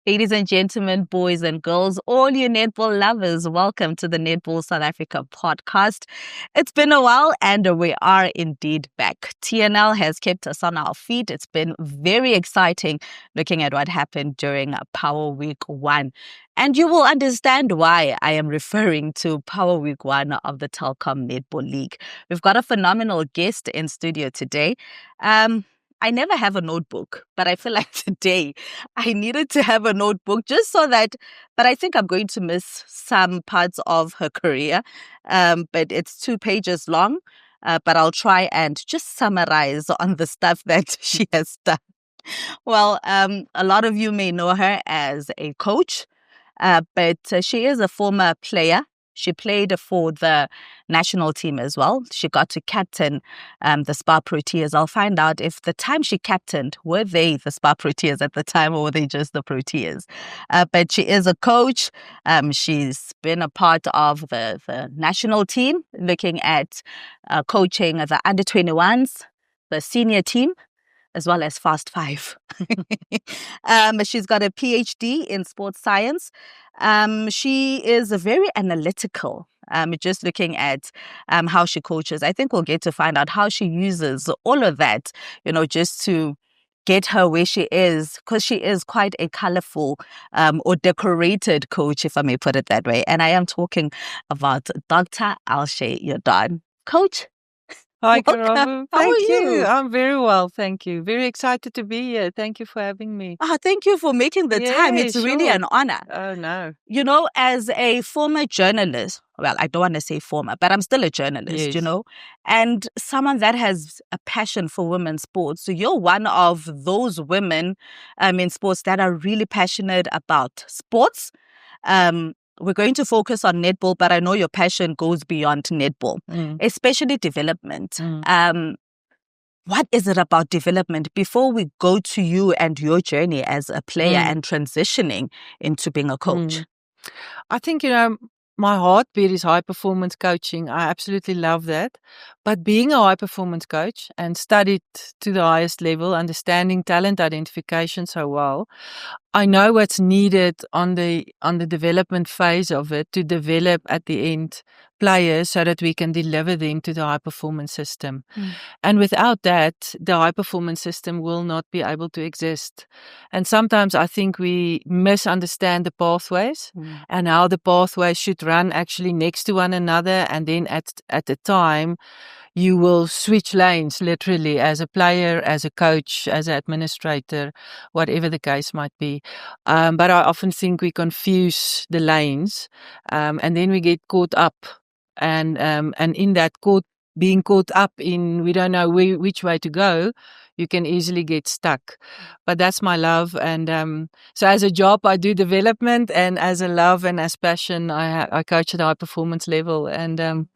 Ladies and gentlemen, boys and girls, all you netball lovers, welcome to the Netball South Africa podcast. It's been a while and we are indeed back. TNL has kept us on our feet. It's been very exciting looking at what happened during Power Week 1. And you will understand why I am referring to Power Week 1 of the Telkom Netball League. We've got a phenomenal guest in studio today. I never have a notebook, but I feel like today I needed to have a notebook just so that, but I think I'm going to miss some parts of her career. But it's 2 pages long, but I'll try and just summarize on the stuff that she has done. Well, a lot of you may know her as a coach, but she is a former player. She played for the national team as well. She got to captain the SPAR Proteas. I'll find out if the time she captained, were they the SPAR Proteas at the time or were they just the Proteas? But she is a coach. She's been a part of the national team, looking at coaching the under-21s, the senior team, as well as Fast 5. She's got a PhD in sports science. She is very analytical, just looking at how she coaches. I think we'll get to find out how she uses all of that, just to get her where she is, because she is quite a colorful or decorated coach, if I may put it that way. And I am talking about Dr. Elsjé Jordaan. Coach, hi, welcome. Karabo. How are you? I'm very well, thank you. Very excited to be here. Thank you for having me. Thank you for making the time. It's really an honor. Oh, no. As a former journalist, well, I don't want to say former, but I'm still a journalist, Yes. and someone that has a passion for women's sports. So you're one of those women in sports that are really passionate about sports. We're going to focus on netball, but I know your passion goes beyond netball, especially development. What is it about development before we go to you and your journey as a player and transitioning into being a coach? I think, my heartbeat is high performance coaching. I absolutely love that. But being a high performance coach and studied to the highest level, understanding talent identification so well, I know what's needed on the development phase of it to develop at the end players so that we can deliver them to the high performance system. And without that, the high performance system will not be able to exist. And sometimes I think we misunderstand the pathways and how the pathways should run actually next to one another. And then at the time, you will switch lanes literally as a player, as a coach, as an administrator, whatever the case might be. But I often think we confuse the lanes and then we get caught up. And in that being caught up in we don't know which way to go, you can easily get stuck. But that's my love. And so as a job, I do development, and as a love and as passion, I coach at a high performance level. And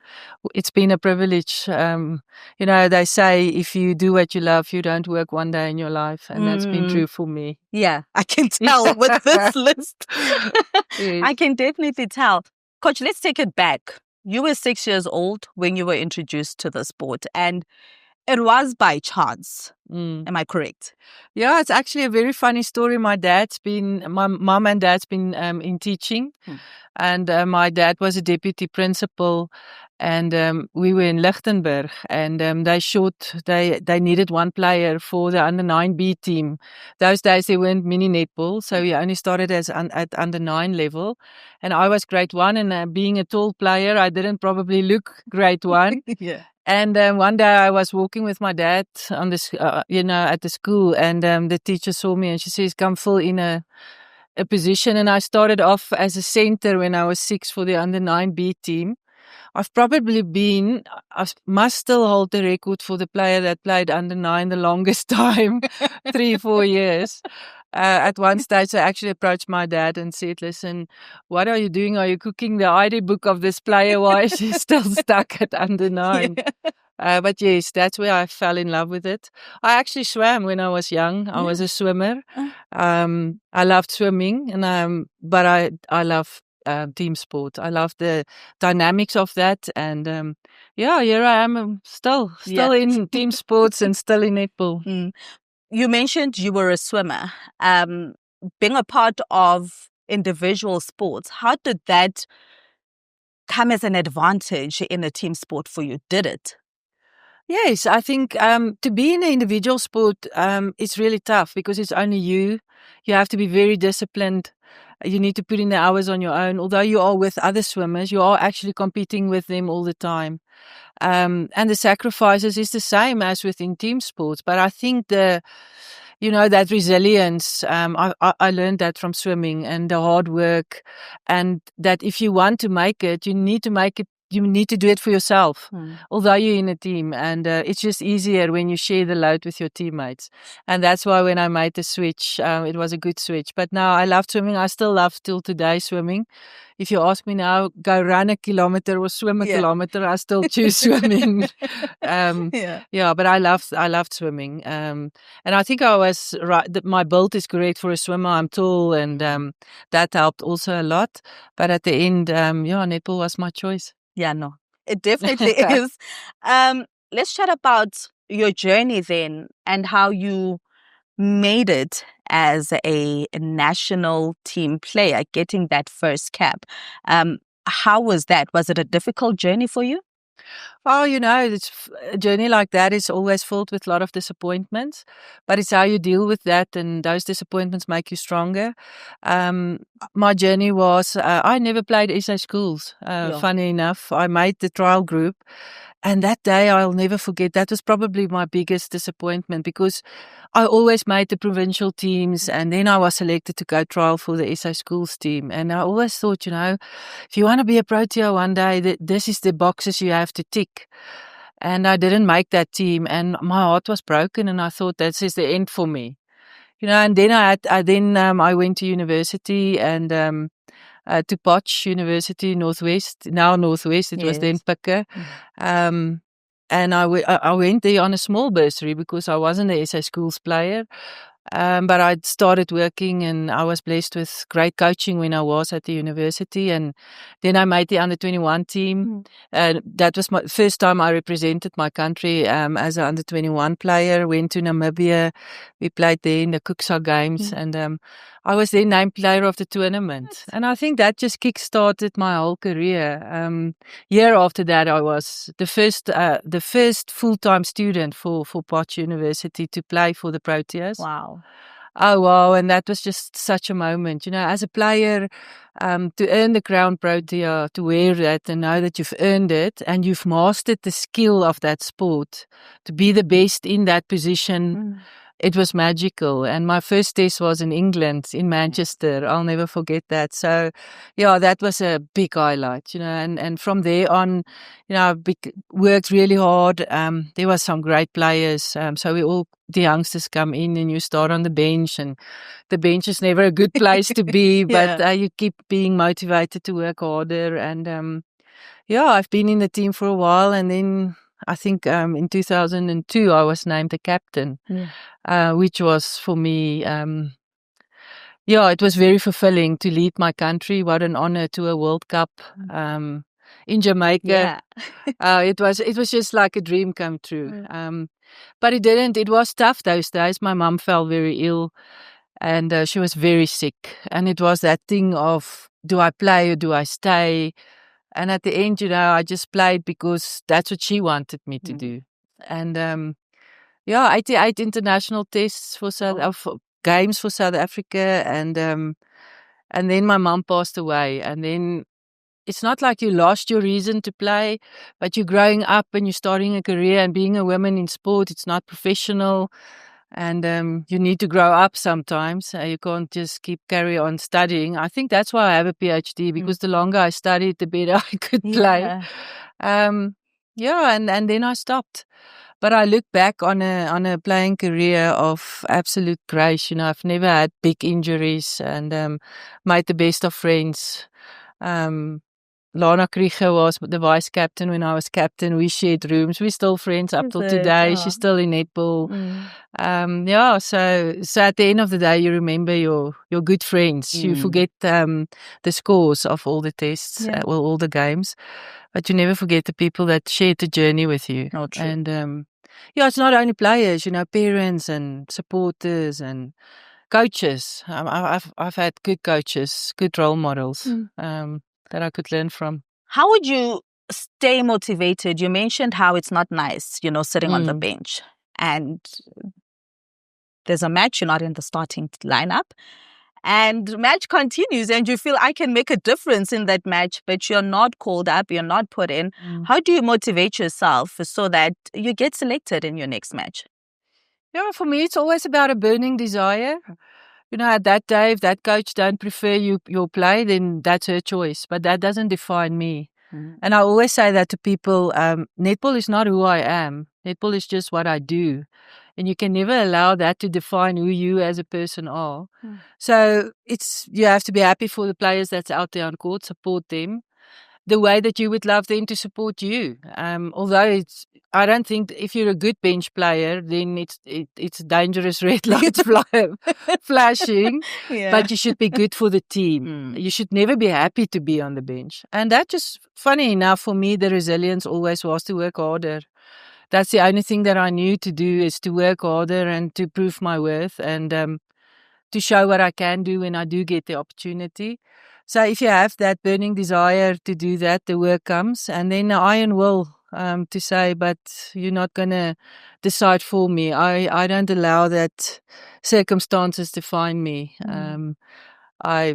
it's been a privilege. They say if you do what you love, you don't work one day in your life. And that's been true for me. Yeah, I can tell with this list. Yes. I can definitely tell. Coach, let's take it back. You were 6 years old when you were introduced to the sport, and it was by chance. Am I correct? Yeah, it's actually a very funny story. My mom and dad's been in teaching, and my dad was a deputy principal, and we were in Lichtenburg, and they needed one player for the under 9B team. Those days there weren't mini netball, so we only started at under 9 level, and I was grade 1, and being a tall player, I didn't probably look grade 1. Yeah. And one day I was walking with my dad on this, at the school, and the teacher saw me and she says, "Come fill in a position." And I started off as a center when I was 6 for the under 9B team. I must still hold the record for the player that played under 9 the longest time, 3-4 years. At one stage, I actually approached my dad and said, "Listen, what are you doing? Are you cooking the ID book of this player? Why is she still stuck at under 9? Yeah. But yes, that's where I fell in love with it. I actually swam when I was young. I was a swimmer. I loved swimming, but I love team sport. I love the dynamics of that. And here I am still in team sports and still in netball. You mentioned you were a swimmer. being a part of individual sports, how did that come as an advantage in a team sport for you? Did it? Yes, I think to be in an individual sport, it's really tough because it's only you. You have to be very disciplined. You need to put in the hours on your own. Although you are with other swimmers, you are actually competing with them all the time. And the sacrifices is the same as within team sports. But I think that resilience, I learned that from swimming, and the hard work, and that if you want to make it, you need to make it. You need to do it for yourself, although you're in a team. And it's just easier when you share the load with your teammates. And that's why when I made the switch, it was a good switch. But now I love swimming. I still love till today swimming. If you ask me now, go run a kilometer or swim a kilometer, I still choose swimming. But I loved swimming. And I think I was right, that my build is great for a swimmer. I'm tall, and that helped also a lot. But at the end, netball was my choice. Yeah, no, it definitely is. Let's chat about your journey then, and how you made it as a national team player, getting that first cap. How was that? Was it a difficult journey for you? Oh, a journey like that is always filled with a lot of disappointments, but it's how you deal with that, and those disappointments make you stronger. My journey was, I never played SA schools. Funny enough, I made the trial group, and that day I'll never forget. That was probably my biggest disappointment, because I always made the provincial teams, and then I was selected to go trial for the SA schools team. And I always thought, if you want to be a Protea one day, this is the boxes you have to tick. And I didn't make that team, and my heart was broken, and I thought this is the end for me. And then I went to university, and to Potch University, Northwest, now Northwest, it was then Picker. And I went there on a small bursary because I wasn't a SA schools player. But I started working, and I was blessed with great coaching when I was at the university. And then I made the under-21 team. That was my first time I represented my country as an under-21 player. Went to Namibia. We played there in the Cooksa Games. And I was then named player of the tournament. And I think that just kick-started my whole career. Year after that, I was the first full-time student for Potch University to play for the Proteas. Wow. Oh, wow. And that was just such a moment, as a player, to earn the crown Protea, to wear that and know that you've earned it and you've mastered the skill of that sport, to be the best in that position. It was magical. And my first test was in England, in Manchester. I'll never forget that. So, that was a big highlight, and from there on, I worked really hard. There were some great players. So the youngsters come in, and you start on the bench, and the bench is never a good place to be, but you keep being motivated to work harder. And I've been in the team for a while, and then I think in 2002 I was named the captain, which was for me, it was very fulfilling to lead my country. What an honor, to a World Cup in Jamaica. It was just like a dream come true. But it didn't. It was tough those days. My mum fell very ill, and she was very sick. And it was that thing of, do I play or do I stay? And at the end, I just played because that's what she wanted me to do. And 88 international tests for games for South Africa, and then my mum passed away. And then it's not like you lost your reason to play, but you're growing up and you're starting a career, and being a woman in sport, it's not professional. And you need to grow up sometimes. You can't just carry on studying. I think that's why I have a PhD, because the longer I studied, the better I could play. And then I stopped. But I look back on a playing career of absolute grace. I've never had big injuries, and made the best of friends. Lana Krieger was the vice captain when I was captain. We shared rooms. We're still friends up till today. She's still in netball. So at the end of the day, you remember your good friends. You forget the scores of all the tests, all the games, but you never forget the people that shared the journey with you. Oh, true. And it's not only players, parents and supporters, and coaches. I've had good coaches, good role models that I could learn from. How would you stay motivated? You mentioned how it's not nice, sitting on the bench, and there's a match, you're not in the starting lineup, and match continues, and you feel I can make a difference in that match, but you're not called up, you're not put in. How do you motivate yourself so that you get selected in your next match? Yeah, for me, it's always about a burning desire. At that day, if that coach don't prefer your play, then that's her choice. But that doesn't define me. And I always say that to people, netball is not who I am. Netball is just what I do. And you can never allow that to define who you as a person are. So you have to be happy for the players that's out there on court, support them the way that you would love them to support you. Although I don't think if you're a good bench player, then it's dangerous red lights flashing. Yeah. But you should be good for the team. You should never be happy to be on the bench. And that just, funny enough, for me, the resilience always was to work harder. That's the only thing that I knew to do, is to work harder and to prove my worth and to show what I can do when I do get the opportunity. So if you have that burning desire to do that, the work comes, and then the iron will to say, but you're not going to decide for me. I don't allow that circumstances define me. I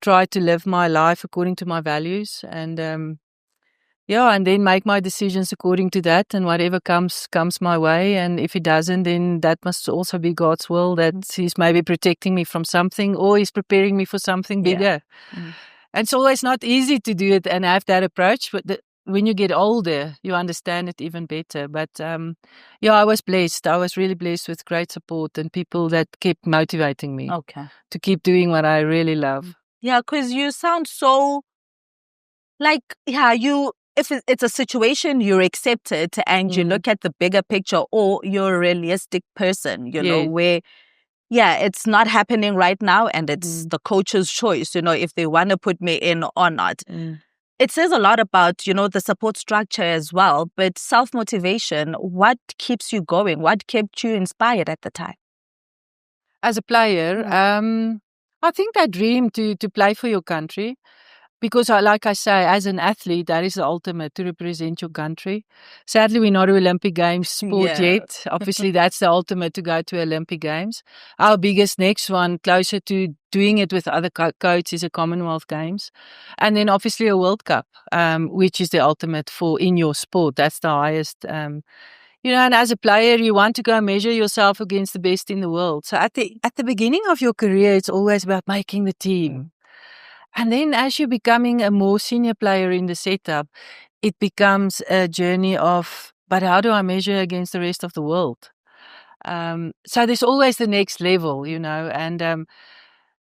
try to live my life according to my values, and and then make my decisions according to that, and whatever comes my way. And if it doesn't, then that must also be God's will, that He's maybe protecting me from something, or He's preparing me for something bigger. And it's always not easy to do it and have that approach, but when you get older, you understand it even better. But I was blessed. I was really blessed with great support and people that kept motivating me to keep doing what I really love. Yeah, because you sound so like, if it's a situation, you're accepted and you look at the bigger picture, or you're a realistic person, where, it's not happening right now and it's the coach's choice, if they want to put me in or not. It says a lot about, the support structure as well, but self-motivation, what keeps you going? What kept you inspired at the time? As a player, I think I dream to play for your country. Because, like I say, as an athlete, that is the ultimate, to represent your country. Sadly, we're not an Olympic Games sport yet. Obviously, that's the ultimate, to go to Olympic Games. Our biggest next one, closer to doing it with other coaches, is a Commonwealth Games. And then obviously a World Cup, which is the ultimate in your sport. That's the highest. And as a player, you want to go measure yourself against the best in the world. So at the beginning of your career, it's always about making the team. And then as you're becoming a more senior player in the setup, it becomes a journey of, but how do I measure against the rest of the world? So there's always the next level, and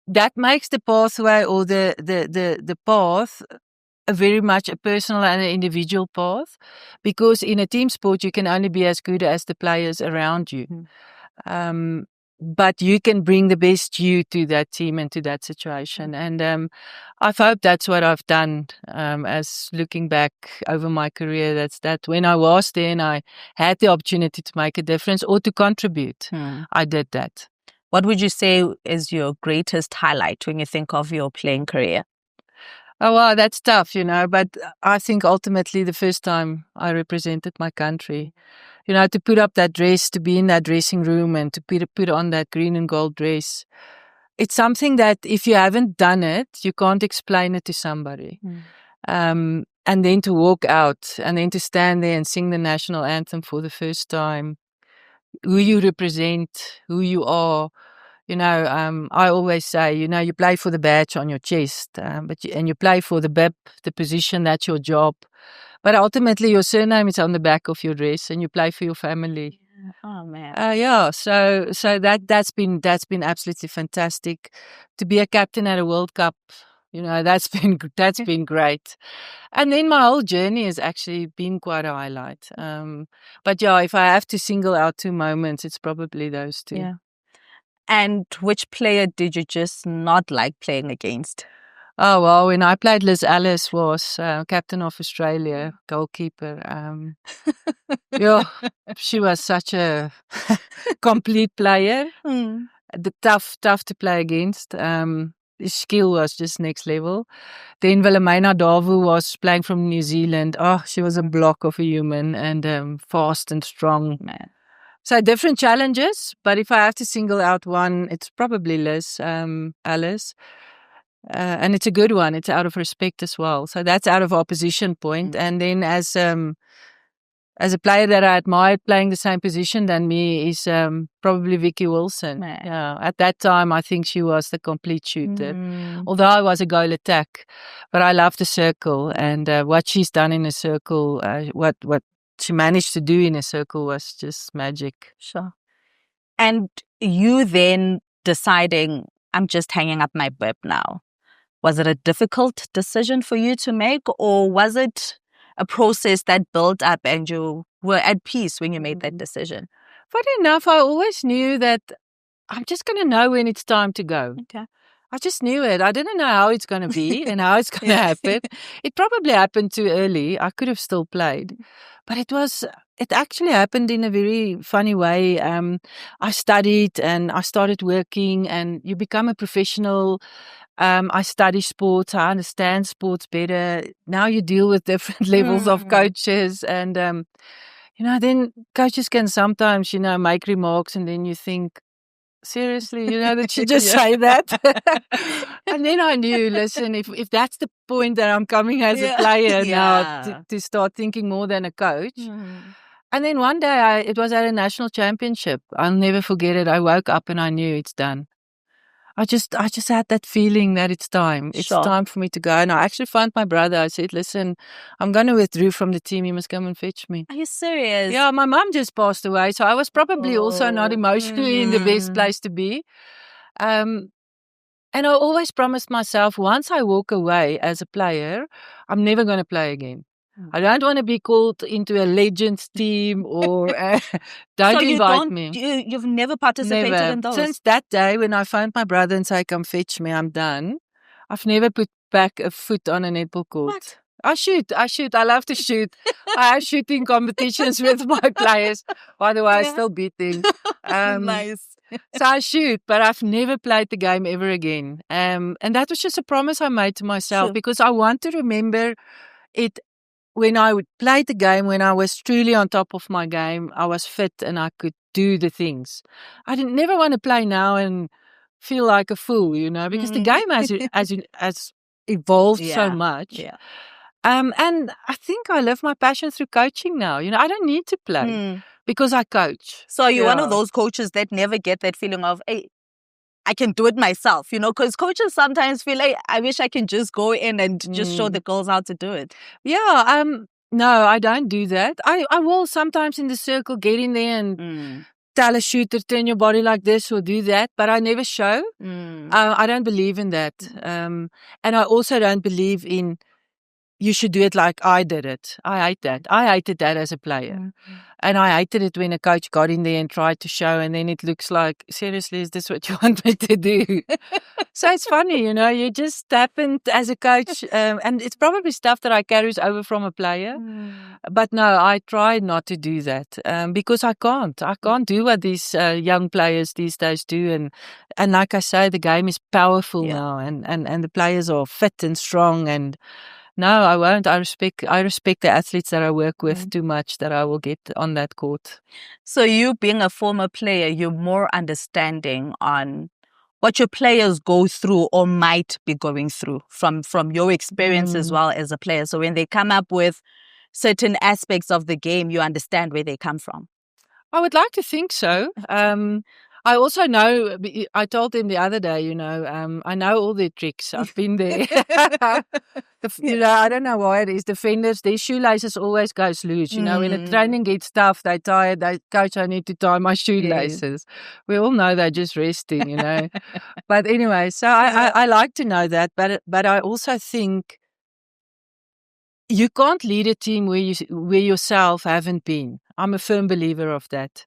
that makes the pathway, or the path, very much a personal and an individual path, because in a team sport, you can only be as good as the players around you. But you can bring the best you to that team and to that situation. And I hope that's what I've done, as looking back over my career. That's that when I was there and I had the opportunity to make a difference or to contribute, I did that. What would you say is your greatest highlight when you think of your playing career? Oh, wow, that's tough, but I think ultimately the first time I represented my country, to put up that dress, to be in that dressing room and to put on that green and gold dress. It's something that if you haven't done it, you can't explain it to somebody. And then to walk out and then to stand there and sing the national anthem for the first time, who you represent, who you are. I always say, you play for the badge on your chest, and you play for the bib, the position, that's your job. But ultimately, your surname is on the back of your dress, and you play for your family. Oh man! So that's been absolutely fantastic. To be a captain at a World Cup, that's been great. And then my whole journey has actually been quite a highlight. But if I have to single out two moments, it's probably those two. Yeah. And which player did you just not like playing against? Oh, well, when I played, Liz Ellis was captain of Australia, goalkeeper. She was such a complete player. tough to play against. His skill was just next level. Then Wilhelmina Davu was playing from New Zealand. Oh, she was a block of a human and fast and strong. Man. So different challenges, but if I have to single out one, it's probably Alice. And it's a good one. It's out of respect as well. So that's out of opposition point. And then as a player that I admired playing the same position than me is probably Vicky Wilson. Yeah, at that time, I think she was the complete shooter. Although I was a goal attack, but I love the circle and what she's done in a circle, what she managed to do in a circle was just magic. Sure. And you then deciding, I'm just hanging up my bib now. Was it a difficult decision for you to make, or was it a process that built up and you were at peace when you made that decision? Funny enough, I always knew that I'm just going to know when it's time to go. Okay. I just knew it. I didn't know how it's going to be and how it's going to happen. It probably happened too early. I could have still played. But it actually happened in a very funny way. I studied and I started working and you become a professional. I study sports. I understand sports better. Now you deal with different levels of coaches and, then coaches can sometimes, make remarks and then you think, seriously, did she just say that? And then I knew, listen, if that's the point that I'm coming as a player now to start thinking more than a coach. And then one day it was at a national championship. I'll never forget it. I woke up and I knew it's done. I just had that feeling that it's time. It's time for me to go. And I actually found my brother. I said, listen, I'm going to withdraw from the team. You must come and fetch me. Are you serious? Yeah, my mom just passed away. So I was probably also not emotionally in the best place to be. And I always promised myself, once I walk away as a player, I'm never going to play again. I don't want to be called into a Legends team or don't invite me. You've never participated in those? Since that day when I found my brother and say, come fetch me, I'm done. I've never put back a foot on a netball court. What? I shoot. I love to shoot. I have shooting competitions with my players. By the way, I still beat them. Nice. So I shoot, but I've never played the game ever again. And that was just a promise I made to myself because I want to remember it. When I would play the game, when I was truly on top of my game, I was fit and I could do the things. I never want to play now and feel like a fool, because the game has evolved so much. Yeah. And I think I live my passion through coaching now. I don't need to play because I coach. So are you one of those coaches that never get that feeling of, hey, I can do it myself, because coaches sometimes feel like, I wish I can just go in and just show the girls how to do it. Yeah, no, I don't do that. I will sometimes in the circle get in there and tell a shooter, turn your body like this or do that, but I never show. I don't believe in that. And I also don't believe in you should do it like I did it. I hate that. I hated that as a player. And I hated it when a coach got in there and tried to show and then it looks like, seriously, is this what you want me to do? So it's funny, you just happened as a coach. And it's probably stuff that I carries over from a player. But no, I try not to do that because I can't. I can't do what these young players these days do. And like I say, the game is powerful now and the players are fit and strong and no, I won't. I respect the athletes that I work with too much that I will get on that court. So you being a former player, you're more understanding on what your players go through or might be going through from your experience as well as a player. So when they come up with certain aspects of the game, you understand where they come from. I would like to think so. I also know, I told them the other day, I know all their tricks. I've been there. I don't know why it is. Defenders, their shoelaces always goes loose. When the training gets tough, they tired. Coach, I need to tie my shoelaces. We all know they're just resting, But anyway, so I like to know that. But I also think you can't lead a team where you yourself haven't been. I'm a firm believer of that.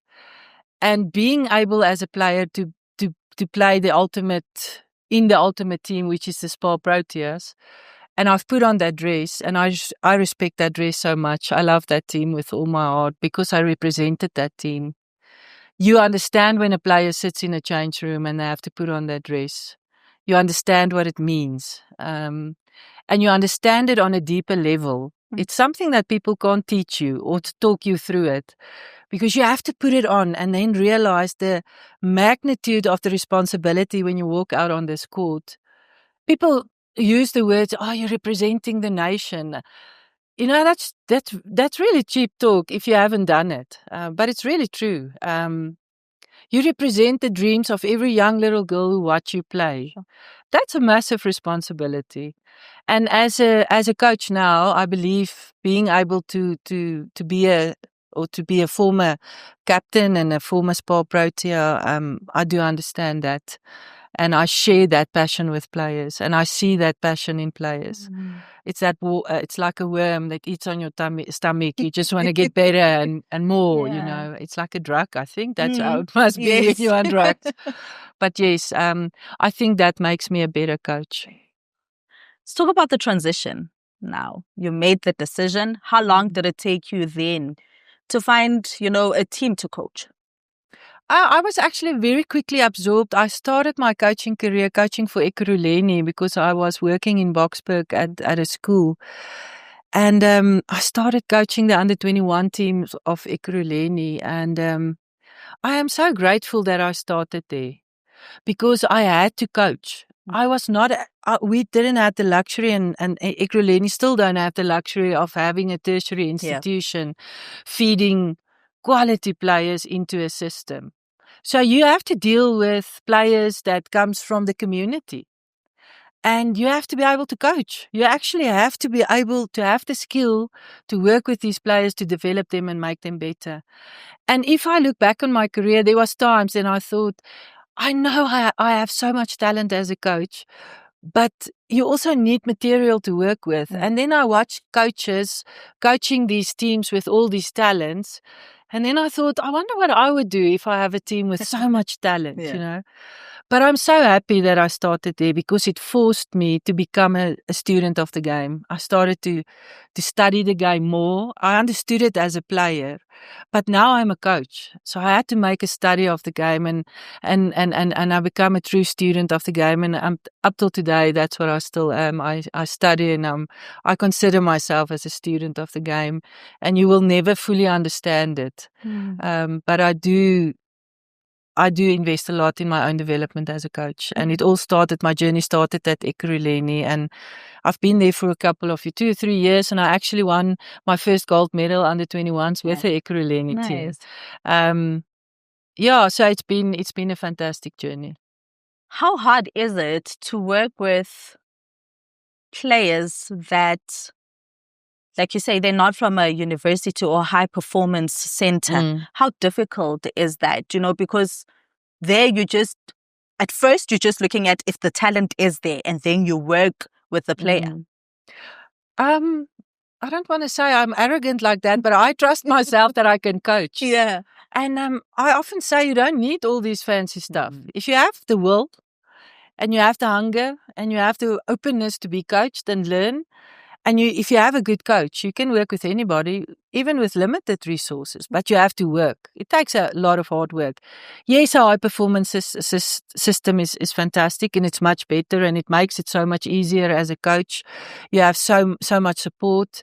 And being able as a player to play in the ultimate team, which is the SPAR Proteas, and I've put on that dress, and I respect that dress so much. I love that team with all my heart because I represented that team. You understand when a player sits in a change room and they have to put on their dress. You understand what it means. And you understand it on a deeper level. It's something that people can't teach you or to talk you through it, because you have to put it on and then realize the magnitude of the responsibility when you walk out on this court. People use the words, "Oh, you're representing the nation." You know, that's really cheap talk if you haven't done it. But it's really true. You represent the dreams of every young little girl who watch you play. That's a massive responsibility. And as a coach now, I believe being able to be a former captain and a former SPAR Protea, I do understand that. And I share that passion with players, and I see that passion in players. It's it's like a worm that eats on your stomach. You just want to get better and more, you know. It's like a drug, I think. That's how it must be when you are drugged. But yes, I think that makes me a better coach. Let's talk about the transition now. You made the decision. How long did it take you then to find, a team to coach? I was actually very quickly absorbed. I started my coaching career coaching for Ekurhuleni because I was working in Boksburg at a school. And I started coaching the under-21 teams of Ekurhuleni. And I am so grateful that I started there because I had to coach. I was not, we didn't have the luxury, and Ekurhuleni still don't have the luxury of having a tertiary institution feeding quality players into a system. So you have to deal with players that comes from the community. And you have to be able to coach. You actually have to be able to have the skill to work with these players, to develop them and make them better. And if I look back on my career, there was times and I thought, I know I have so much talent as a coach, but you also need material to work with. And then I watched coaches coaching these teams with all these talents. And then I thought, I wonder what I would do if I have a team with so much talent, you know. But I'm so happy that I started there because it forced me to become a student of the game. I started to study the game more. I understood it as a player, but now I'm a coach. So I had to make a study of the game and I become a true student of the game. And up till today, that's what I still am. I study and I consider myself as a student of the game, and you will never fully understand it. But I do invest a lot in my own development as a coach. And it all started, my journey started at Ekurhuleni, and I've been there for a couple of 2 or 3 years, and I actually won my first gold medal under 21s with the Ekurhuleni team. So it's been a fantastic journey. How hard is it to work with players that, like you say, they're not from a university or high performance center? How difficult is that? Because there at first you're just looking at if the talent is there, and then you work with the player. I don't want to say I'm arrogant like that, but I trust myself that I can coach. Yeah. And I often say you don't need all this fancy stuff. If you have the will and you have the hunger and you have the openness to be coached and learn, and if you have a good coach, you can work with anybody, even with limited resources, but you have to work. It takes a lot of hard work. Yes, our high performance system is fantastic, and it's much better, and it makes it so much easier as a coach. You have so much support.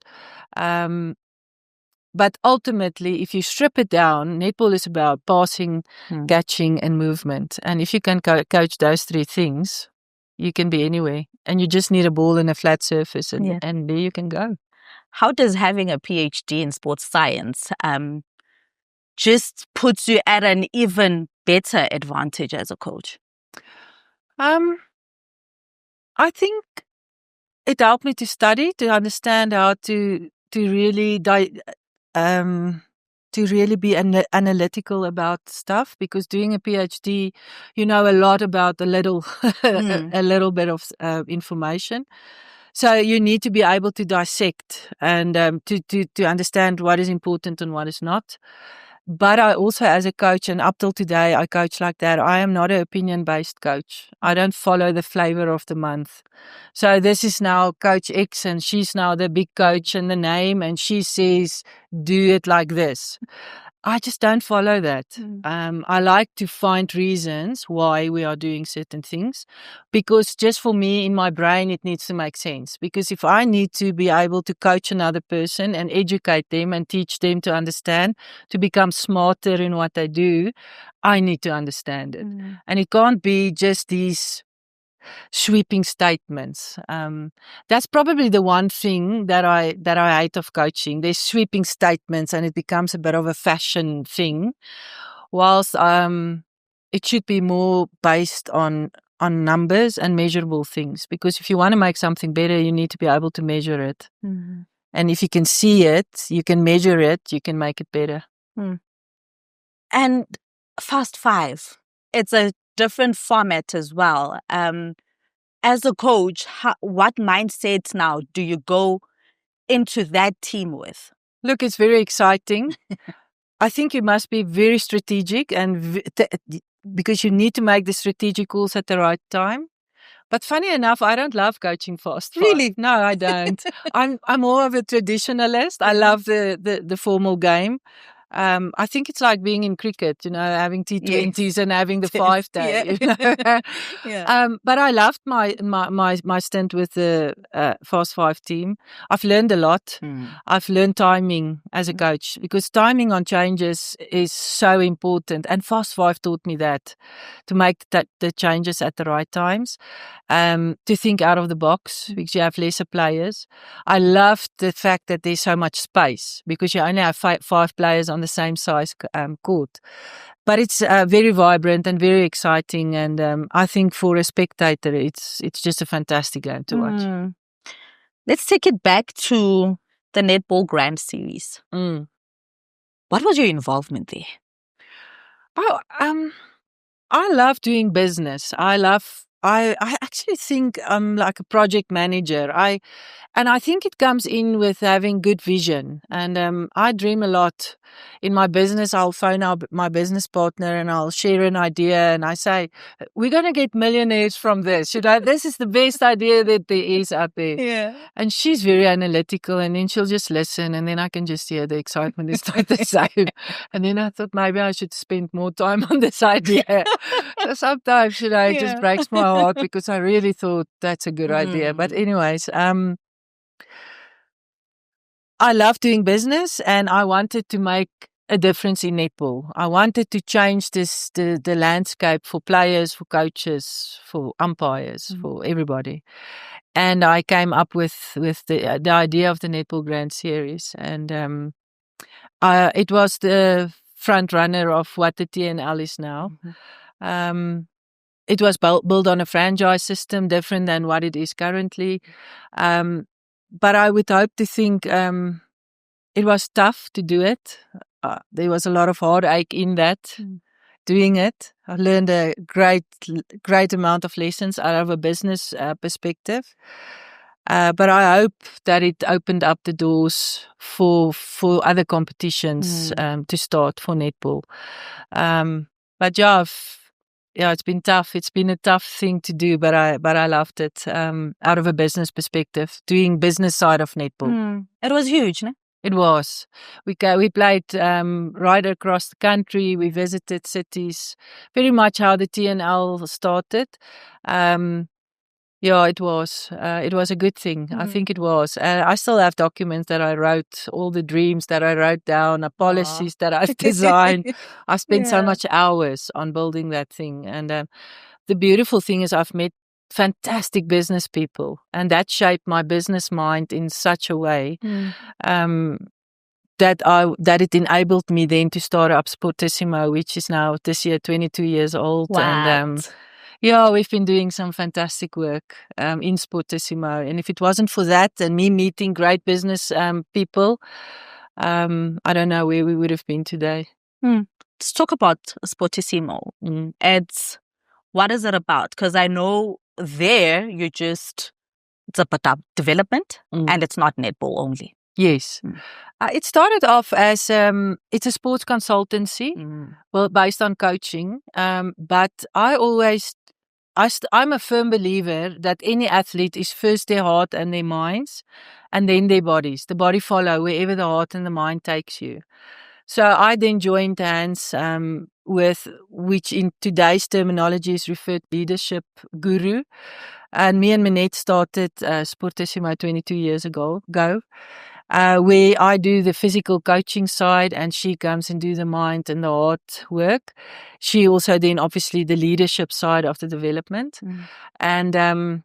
But ultimately, if you strip it down, netball is about passing, catching, and movement. And if you can coach those 3 things, you can be anywhere. And you just need a ball and a flat surface, and there you can go. How does having a PhD in sports science just puts you at an even better advantage as a coach? I think it helped me to study, to understand how to really be analytical about stuff, because doing a PhD, you know a lot about a little bit of information. So you need to be able to dissect and to understand what is important and what is not. But I also, as a coach, and up till today, I coach like that. I am not an opinion-based coach. I don't follow the flavor of the month. So this is now Coach X, and she's now the big coach and the name, and she says, do it like this. I just don't follow that. I like to find reasons why we are doing certain things, because just for me, in my brain, it needs to make sense. Because if I need to be able to coach another person and educate them and teach them to understand, to become smarter in what they do, I need to understand it. And it can't be just these sweeping statements. That's probably the one thing that I hate of coaching. There's sweeping statements, and it becomes a bit of a fashion thing. Whilst it should be more based on numbers and measurable things. Because if you want to make something better, you need to be able to measure it. And if you can see it, you can measure it, you can make it better. And Fast 5, it's a different format as well. As a coach, what mindset now do you go into that team with? Look, it's very exciting. I think you must be very strategic, and because you need to make the strategic calls at the right time. But funny enough, I don't love coaching fast. Really? No, I don't. I'm more of a traditionalist. I love the formal game. I think it's like being in cricket, having T20s and having the 5-day. But I loved my stint with the Fast 5 team. I've learned a lot. I've learned timing as a coach, because timing on changes is so important. And Fast 5 taught me that, to make the changes at the right times, to think out of the box, because you have lesser players. I loved the fact that there's so much space, because you only have 5 players on the same size court. But it's very vibrant and very exciting, and I think for a spectator, it's just a fantastic game to watch. Let's take it back to the Netball Grand Series. What was your involvement there? I love doing business. I actually think I'm like a project manager. And I think it comes in with having good vision. And I dream a lot. In my business, I'll phone my business partner and I'll share an idea. And I say, we're going to get millionaires from this. This is the best idea that there is out there. And she's very analytical, and then she'll just listen. And then I can just hear the excitement is not the same. And then I thought maybe I should spend more time on this idea. So sometimes, it just breaks my heart, because I really thought that's a good idea. But anyways, I love doing business, and I wanted to make a difference in netball. I wanted to change the landscape for players, for coaches, for umpires, for everybody. And I came up with the idea of the Netball Grand Series, and it was the front runner of what the TNL is now. It was built on a franchise system, different than what it is currently. But I would hope to think it was tough to do it. There was a lot of heartache in that, doing it. I learned a great amount of lessons out of a business perspective. But I hope that it opened up the doors for other competitions to start for netball. But it's been tough. It's been a tough thing to do, but I loved it. Out of a business perspective, doing business side of netball. It was huge, no? It was. We played right across the country. We visited cities. Very much how the TNL started. It was. It was a good thing. I think it was. I still have documents that I wrote, all the dreams that I wrote down, policies that I've designed. I spent so much hours on building that thing. And the beautiful thing is I've met fantastic business people, and that shaped my business mind in such a way that it enabled me then to start up Sportissimo, which is now this year 22 years old. What? And we've been doing some fantastic work in Sportissimo. And if it wasn't for that and me meeting great business people, I don't know where we would have been today. Let's talk about Sportissimo. What is it about? Because I know there it's about development and it's not netball only. Yes. It started off as it's a sports consultancy, based on coaching. But I'm a firm believer that any athlete is first their heart and their minds, and then their bodies. The body follow wherever the heart and the mind takes you. So I then joined hands with, which in today's terminology is referred to leadership guru. And me and Minette started Sportissimo 22 years ago, where I do the physical coaching side and she comes and do the mind and the heart work. She also then obviously the leadership side of the development. And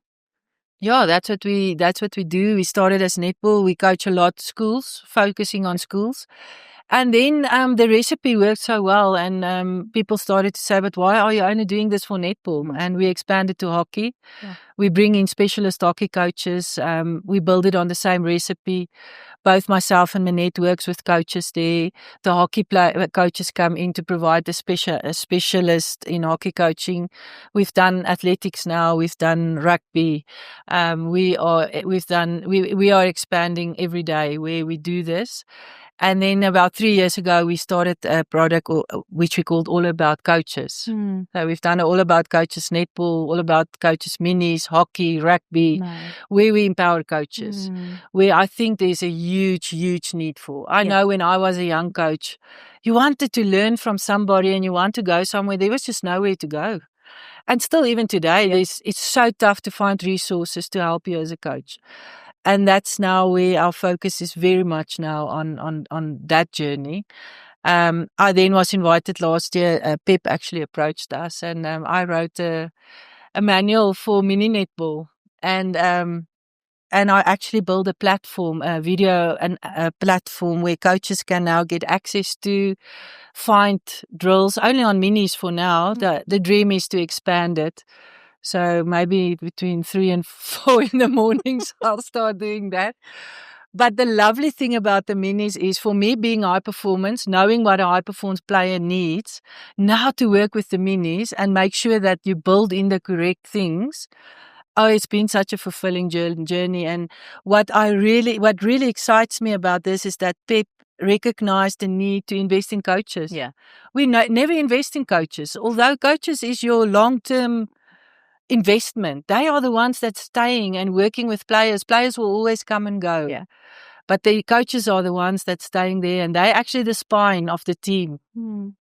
yeah, that's what we do. We started as netball. We coach a lot schools, focusing on schools. And then the recipe worked so well, and people started to say, but why are you only doing this for netball? And we expanded to hockey. Yeah. We bring in specialist hockey coaches. We build it on the same recipe. Both myself and Minette works with coaches there. The hockey coaches come in to provide a specialist in hockey coaching. We've done athletics now. We've done rugby. We are expanding every day where we do this. And then about 3 years ago, we started a product which we called All About Coaches. So we've done All About Coaches netball, All About Coaches minis, hockey, rugby, where we empower coaches, where I think there's a huge, huge need for. I know when I was a young coach, you wanted to learn from somebody and you want to go somewhere. There was just nowhere to go. And still even today, it's so tough to find resources to help you as a coach. And that's now where our focus is very much now on that journey. I then was invited last year. Pep actually approached us, and I wrote a manual for mini netball, and I actually built a platform, a video and a platform where coaches can now get access to find drills only on minis for now. The dream is to expand it. So maybe between 3 and 4 in the mornings, I'll start doing that. But the lovely thing about the minis is, for me, being high performance, knowing what a high performance player needs, now to work with the minis and make sure that you build in the correct things. Oh, it's been such a fulfilling journey. And what really excites me about this is that Pep recognized the need to invest in coaches. Yeah, we never invest in coaches, although coaches is your long-term investment. They are the ones that's staying and working with players. Players will always come and go. Yeah. But the coaches are the ones that's staying there, and they're actually the spine of the team.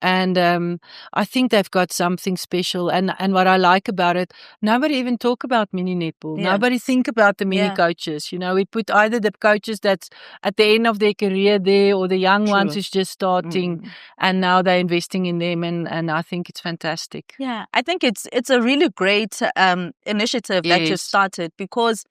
And I think they've got something special. And what I like about it, nobody even talk about mini netball. Yeah. Nobody think about the mini coaches. You know, we put either the coaches that's at the end of their career there, or the young ones who's just starting, and now they're investing in them. And I think it's fantastic. Yeah, I think it's a really great initiative that you've started, because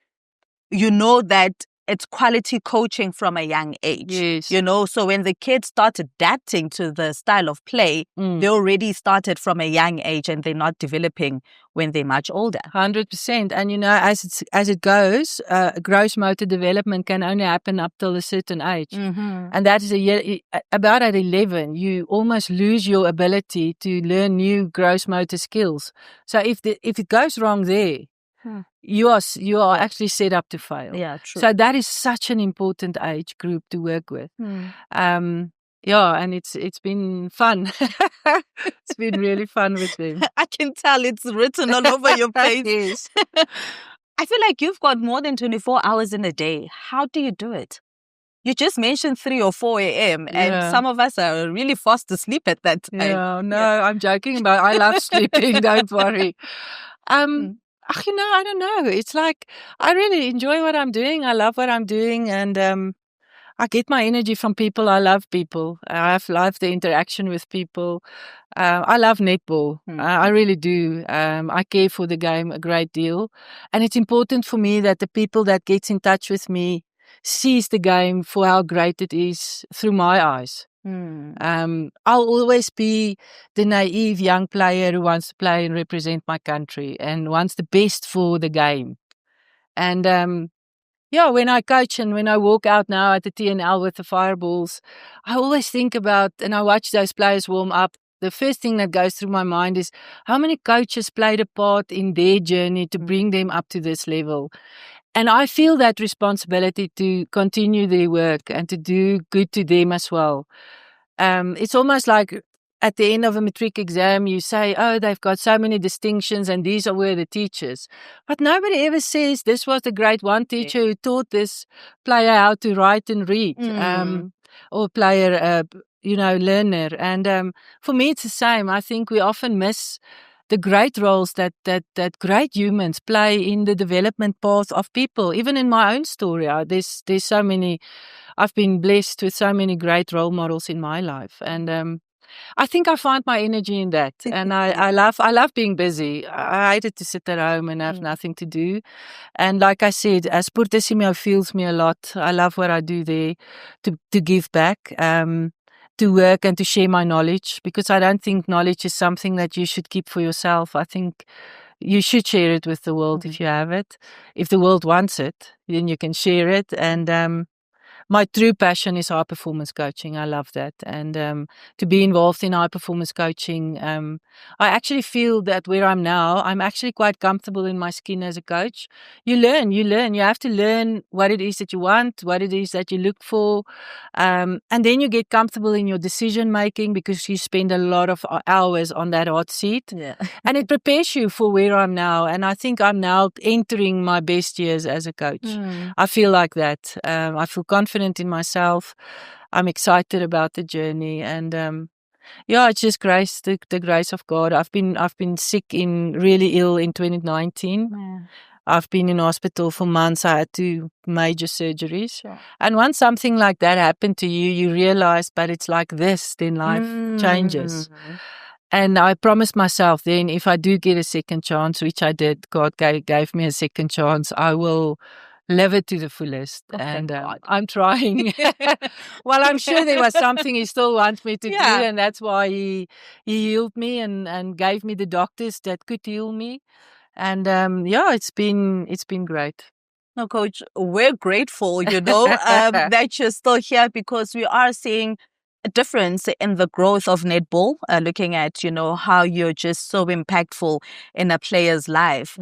you know that it's quality coaching from a young age. Yes. You know, so when the kids start adapting to the style of play, they already started from a young age, and they're not developing when they're much older. 100%. And you know, as it goes, gross motor development can only happen up till a certain age. And that is about at 11, you almost lose your ability to learn new gross motor skills. So if it goes wrong there, you are actually set up to fail. Yeah, true. So that is such an important age group to work with. Yeah, and it's been fun. It's been really fun with them. I can tell it's written all over your face. Yes. I feel like you've got more than 24 hours in a day. How do you do it? You just mentioned 3 or 4 a.m. and some of us are really fast asleep at that time. Yeah, no, I'm joking about I love sleeping, don't worry. You know, I don't know. It's like I really enjoy what I'm doing. I love what I'm doing, and I get my energy from people. I love people. I love the interaction with people. I love netball. I really do. I care for the game a great deal, and it's important for me that the people that gets in touch with me sees the game for how great it is through my eyes. I'll always be the naive young player who wants to play and represent my country and wants the best for the game. And when I coach and when I walk out now at the TNL with the Fireballs, I always think about, and I watch those players warm up, the first thing that goes through my mind is how many coaches played a part in their journey to bring them up to this level. And I feel that responsibility to continue their work and to do good to them as well. It's almost like at the end of a matric exam, you say, oh, they've got so many distinctions and these were the teachers. But nobody ever says this was the grade 1 teacher who taught this player how to write and read. Or player, learner. And for me, it's the same. I think we often miss the great roles that great humans play in the development path of people. Even in my own story, there's so many. I've been blessed with so many great role models in my life, and I think I find my energy in that. And I love being busy. I hated to sit at home and have nothing to do. And like I said, Sportissimo feels me a lot. I love what I do there to give back, to work and to share my knowledge, because I don't think knowledge is something that you should keep for yourself. I think you should share it with the world if you have it. If the world wants it, then you can share it. And my true passion is high performance coaching. I love that. And to be involved in high performance coaching, I actually feel that where I'm now, I'm actually quite comfortable in my skin as a coach. You learn. You have to learn what it is that you want, what it is that you look for. And then you get comfortable in your decision making, because you spend a lot of hours on that hot seat. Yeah. And it prepares you for where I'm now. And I think I'm now entering my best years as a coach. I feel like that. I feel confident in myself. I'm excited about the journey, and it's just grace, the grace of God. I've been sick, really ill in 2019. Yeah. I've been in hospital for months. I had 2 major surgeries. Sure. And once something like that happened to you, you realize, but it's like this, then life changes. And I promised myself then, if I do get a second chance, which I did, God gave me a second chance, I will live it to the fullest. And I'm trying. Well, I'm sure there was something He still wants me to do, and that's why He healed me and gave me the doctors that could heal me. And it's been great. No, Coach, we're grateful, that you're still here, because we are seeing a difference in the growth of netball, looking at, how you're just so impactful in a player's life.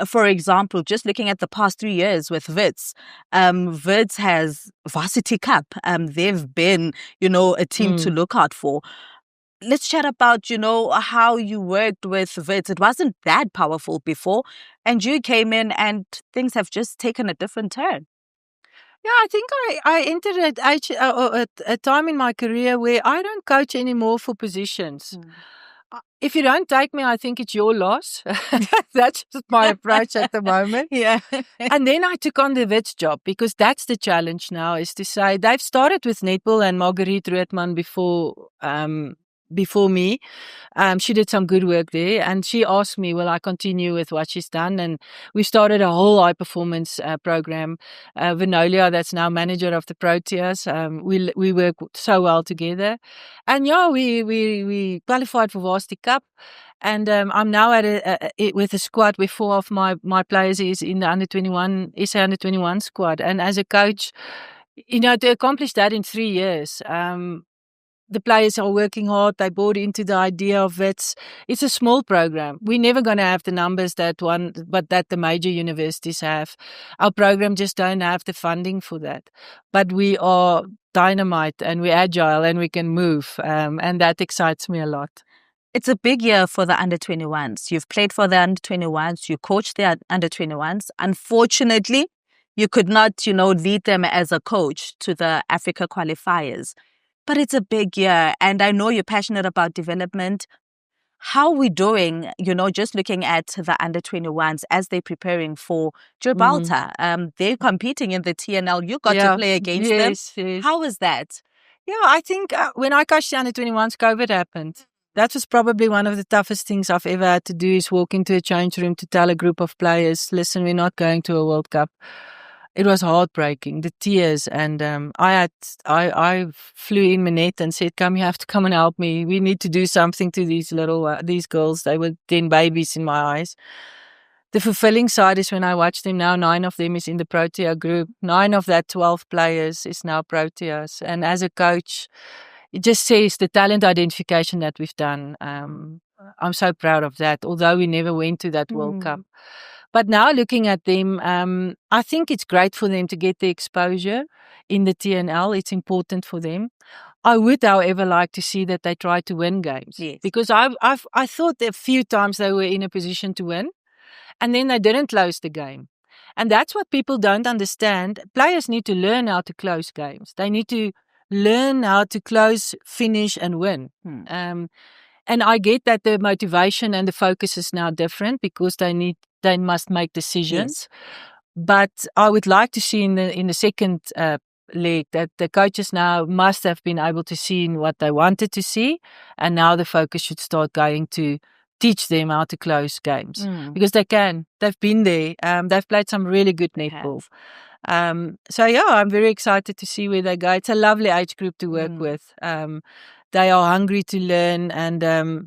For example, just looking at the past 3 years with Wits, Wits has Varsity Cup. They've been, a team to look out for. Let's chat about, how you worked with Wits. It wasn't that powerful before, and you came in and things have just taken a different turn. Yeah, I think I entered at a time in my career where I don't coach anymore for positions. If you don't take me, I think it's your loss. That's just my approach at the moment. Yeah. And then I took on the Wits job, because that's the challenge now, is to say they've started with netball and Marguerite Roetman before me. She did some good work there, and she asked me, will I continue with what she's done? And we started a whole high performance program. Venolia, that's now manager of the Proteas, we work so well together. And we qualified for Varsity Cup. And I'm now with a squad where 4 of my players is in the SA under 21 squad. And as a coach, to accomplish that in 3 years, the players are working hard. They bought into the idea of Wits. It's a small program. We're never going to have the numbers that the major universities have. Our program just don't have the funding for that. But we are dynamite, and we're agile, and we can move. And that excites me a lot. It's a big year for the under-21s. You've played for the under-21s. You coached the under-21s. Unfortunately, you could not, lead them as a coach to the Africa qualifiers. But it's a big year, and I know you're passionate about development. How are we doing, just looking at the under-21s as they're preparing for Gibraltar? They're competing in the TNL. You got to play against them. Yes. How was that? Yeah, I think when I coached the under-21s, COVID happened. That was probably one of the toughest things I've ever had to do, is walk into a change room to tell a group of players, listen, we're not going to a World Cup. It was heartbreaking, the tears, and I flew in Manette and said, "Come, you have to come and help me. We need to do something to these girls." They were 10 babies in my eyes. The fulfilling side is when I watch them now, 9 of them is in the Protea group. 9 of that 12 players is now Proteas. And as a coach, it just says the talent identification that we've done. I'm so proud of that, although we never went to that World Cup. But now looking at them, I think it's great for them to get the exposure in the TNL. It's important for them. I would, however, like to see that they try to win games. Yes. Because I thought a few times they were in a position to win, and then they didn't close the game. And that's what people don't understand. Players need to learn how to close games. They need to learn how to close, finish, and win. And I get that the motivation and the focus is now different because they must make decisions. Yes. But I would like to see in the second leg that the coaches now must have been able to see what they wanted to see, and now the focus should start going to teach them how to close games because they can. They've been there. They've played some really good netball. So yeah, I'm very excited to see where they go. It's a lovely age group to work with. They are hungry to learn and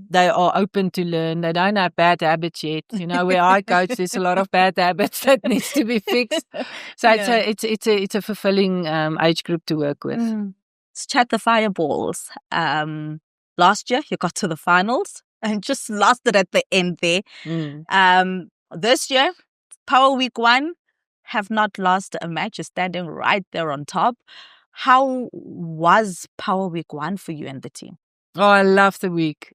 they are open to learn. They don't have bad habits yet. You know, where I coach, there's a lot of bad habits that needs to be fixed. So it's a fulfilling age group to work with. Let's chat the Fireballs. Last year you got to the finals and just lost it at the end there. This year, Power Week 1, have not lost a match. You're standing right there on top. How was Power Week 1 for you and the team? Oh, I love the week.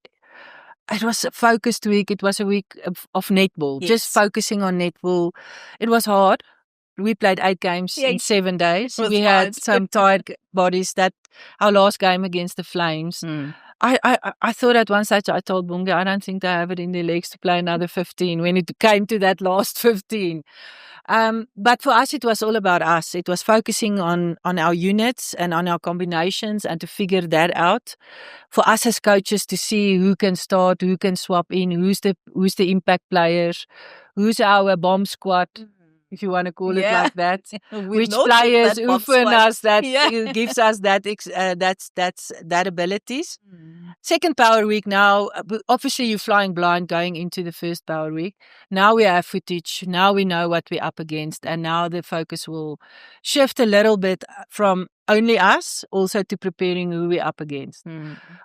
It was a focused week. It was a week of netball, just focusing on netball. It was hard. We played 8 games in 7 days. We had some tired bodies. That our last game against the Flames. I thought at one stage, I told Bunga, I don't think they have it in their legs to play another 15 when it came to that last 15. But for us, it was all about us. It was focusing on our units and on our combinations and to figure that out. For us as coaches to see who can start, who can swap in, who's the impact players, who's our bomb squad, if you want to call it like that. Which players open us that gives us that abilities. Second Power Week now, obviously you're flying blind going into the first Power Week. Now we have footage. Now we know what we're up against. And now the focus will shift a little bit from only us also to preparing who we're up against.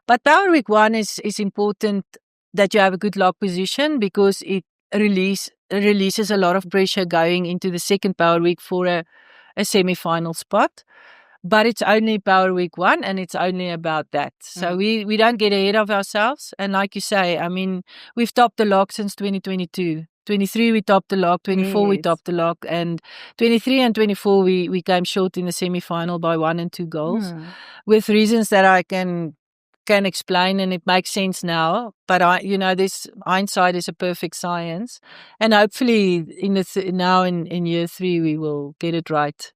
But Power Week 1 is important that you have a good lock position because it releases a lot of pressure going into the second Power Week for a semi-final spot. But it's only Power Week 1 and it's only about that. So we don't get ahead of ourselves. And like you say, I mean, we've topped the lock since 2022. 23 we topped the lock, 24 we topped the lock, and 23 and 24 we came short in the semi-final by 1 and 2 goals with reasons that I can explain, and it makes sense now. But this hindsight is a perfect science, and hopefully now in year 3 we will get it right.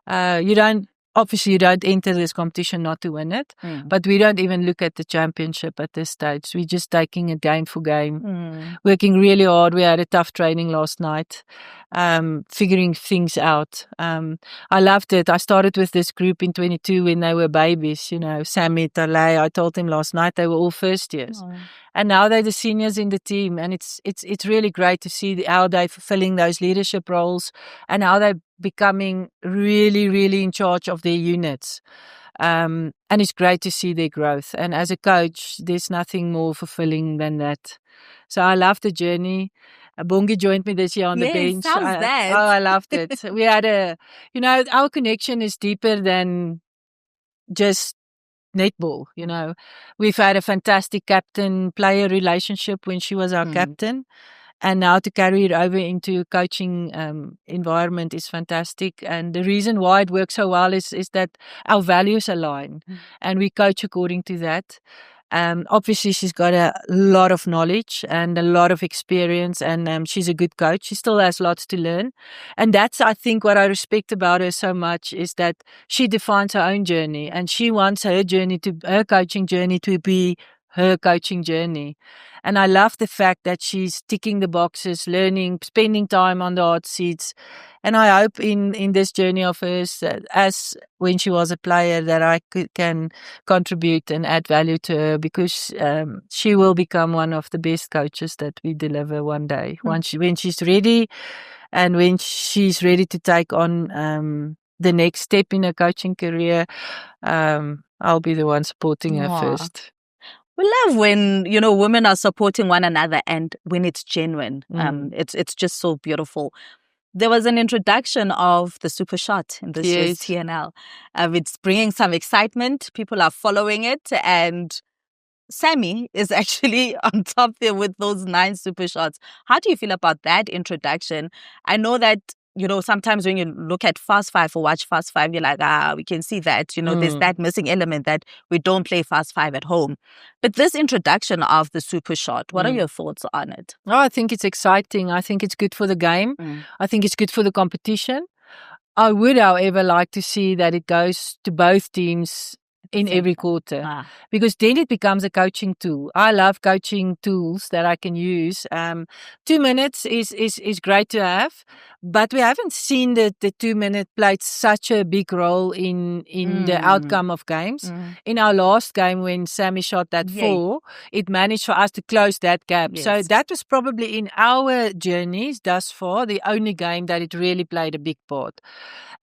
You don't enter this competition not to win it, but we don't even look at the championship at this stage. We're just taking it game for game, working really hard. We had a tough training last night, figuring things out. I loved it. I started with this group in 22 when they were babies, Sammy, Talay. I told them last night they were all first years. And now they're the seniors in the team. And it's really great to see how they're fulfilling those leadership roles and how they're becoming really, really in charge of their units. And it's great to see their growth. And as a coach, there's nothing more fulfilling than that. So I love the journey. Bongi joined me this year on the bench. I loved it. We had our connection is deeper than just netball. We've had a fantastic captain-player relationship when she was our captain. And now to carry it over into a coaching environment is fantastic. And the reason why it works so well is that our values align and we coach according to that. Obviously, she's got a lot of knowledge and a lot of experience, and she's a good coach. She still has lots to learn. And that's, I think, what I respect about her so much is that she defines her own journey and she wants her coaching journey to be her coaching journey. And I love the fact that she's ticking the boxes, learning, spending time on the hot seats. And I hope in this journey of hers, as when she was a player, that I can contribute and add value to her, because she will become one of the best coaches that we deliver one day. When she's ready, and when she's ready to take on the next step in her coaching career, I'll be the one supporting her first. We love when, women are supporting one another and when it's genuine. It's just so beautiful. There was an introduction of the super shot in this year's TNL. It's bringing some excitement. People are following it. And Sammy is actually on top there with those 9 super shots. How do you feel about that introduction? I know that sometimes when you look at Fast Five or watch Fast Five, you're like, we can see that, there's that missing element that we don't play Fast Five at home. But this introduction of the super shot, what are your thoughts on it? Oh, I think it's exciting. I think it's good for the game. I think it's good for the competition. I would, however, like to see that it goes to both teams in every quarter, because then it becomes a coaching tool. I love coaching tools that I can use. 2 minutes is great to have, but we haven't seen the 2 minute played such a big role in the outcome of games. In our last game, when Sammy shot that 4, it managed for us to close that gap. Yes. So that was probably in our journeys thus far the only game that it really played a big part.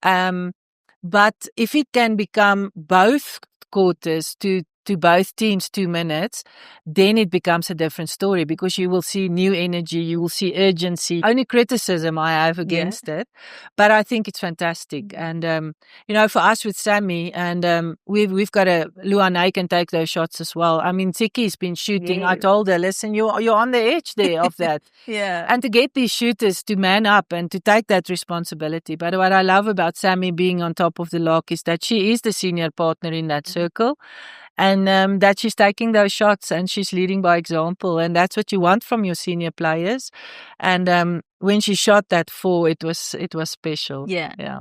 But if it can become both quarters to both teams 2 minutes, then it becomes a different story, because you will see new energy, you will see urgency. Only criticism I have against it, but I think it's fantastic. And for us with Sammy, and we've got Luanay can take those shots as well. I mean, Tsiki's been shooting. Yes. I told her, listen, you're on the edge there of that. And to get these shooters to man up and to take that responsibility. But what I love about Sammy being on top of the lock is that she is the senior partner in that circle. And that she's taking those shots and she's leading by example. And that's what you want from your senior players. And when she shot that 4, it was special. Yeah.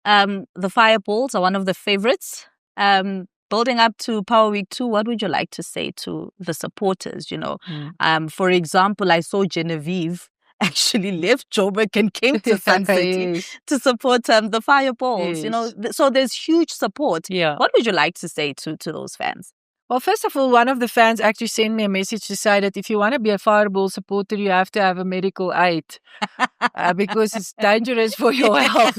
The Fireballs are one of the favorites. Building up to Power Week 2, what would you like to say to the supporters? For example, I saw Genevieve actually left Joburg and came to Sun City to support the Fireballs. So there's huge support. What would you like to say to those fans? Well, first of all, one of the fans actually sent me a message to say that if you want to be a Fireball supporter, you have to have a medical aid because it's dangerous for your health.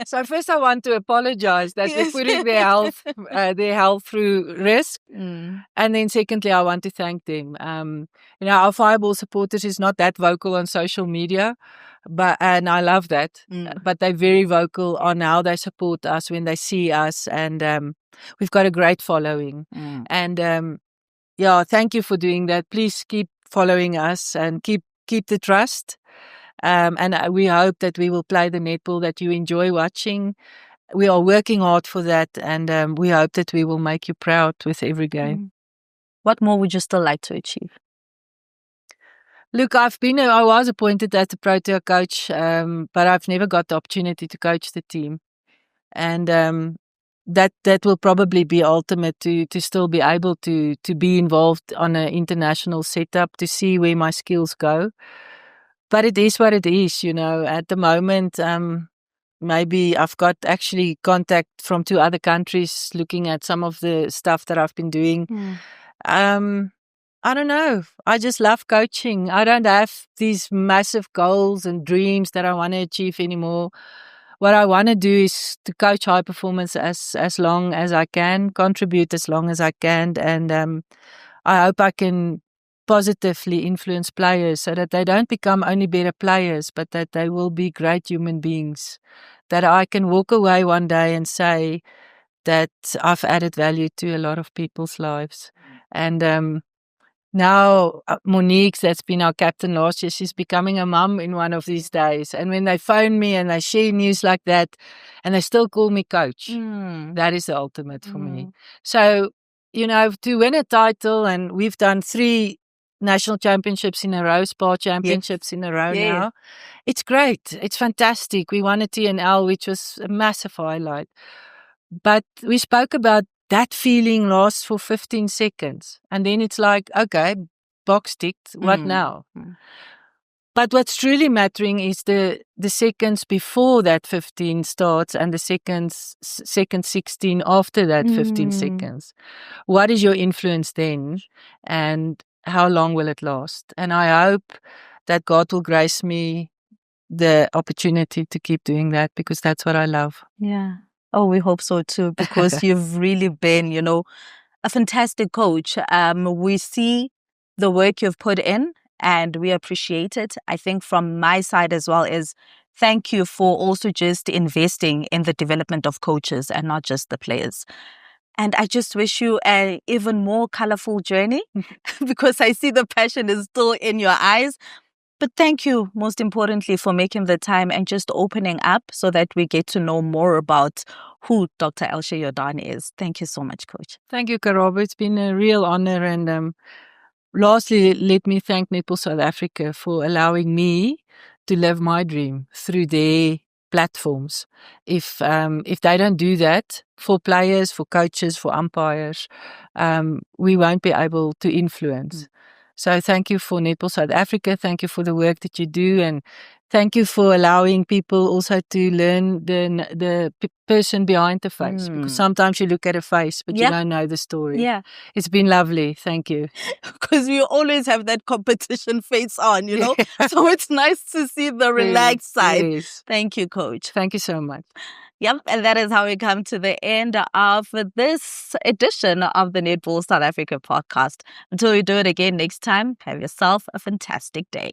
So first I want to apologize that they're putting their health through risk. And then secondly, I want to thank them. Our Fireball supporters is not that vocal on social media, and I love that. But they're very vocal on how they support us when they see us, and we've got a great following. And thank you for doing that. Please keep following us and keep the trust. And we hope that we will play the netball that you enjoy watching. We are working hard for that, and we hope that we will make you proud with every game. What more would you still like to achieve? Look, I was appointed as the Protea coach, but I've never got the opportunity to coach the team. And that will probably be ultimate to still be able to be involved on an international setup, to see where my skills go. But it is what it is, At the moment, maybe I've got actually contact from 2 other countries looking at some of the stuff that I've been doing. I don't know. I just love coaching. I don't have these massive goals and dreams that I want to achieve anymore. What I want to do is to coach high performance as long as I can, contribute as long as I can, and I hope I can positively influence players so that they don't become only better players, but that they will be great human beings. That I can walk away one day and say that I've added value to a lot of people's lives. And now Monique, that's been our captain last year, she's becoming a mum in one of these days. And when they phone me and they share news like that, and they still call me coach, that is the ultimate for me. So, to win a title, and we've done 3 national championships in a row, SPAR championships in a row now. It's great. It's fantastic. We won a TNL, which was a massive highlight. But we spoke about that feeling lasts for 15 seconds. And then it's like, okay, box ticked, what now? But what's truly mattering is the seconds before that 15 starts and the second 16 after that 15 seconds. What is your influence then? And how long will it last? And I hope that God will grace me the opportunity to keep doing that, because that's what I love. Yeah. Oh, we hope so too, because you've really been, a fantastic coach. We see the work you've put in and we appreciate it. I think from my side as well is thank you for also just investing in the development of coaches and not just the players. And I just wish you an even more colorful journey because I see the passion is still in your eyes. But thank you, most importantly, for making the time and just opening up so that we get to know more about who Dr. Elsjé Jordaan is. Thank you so much, Coach. Thank you, Karabo. It's been a real honor. And lastly, let me thank Netball South Africa for allowing me to live my dream through their platforms. If they don't do that for players, for coaches, for umpires, we won't be able to influence. So thank you for Netball South Africa. Thank you for the work that you do, and thank you for allowing people also to learn the person behind the face. Because sometimes you look at a face, but you don't know the story. Yeah. It's been lovely. Thank you. Because we always have that competition face on, you know? So it's nice to see the relaxed side. Yes. Thank you, Coach. Thank you so much. Yep, and that is how we come to the end of this edition of the Netball South Africa podcast. Until we do it again next time, have yourself a fantastic day.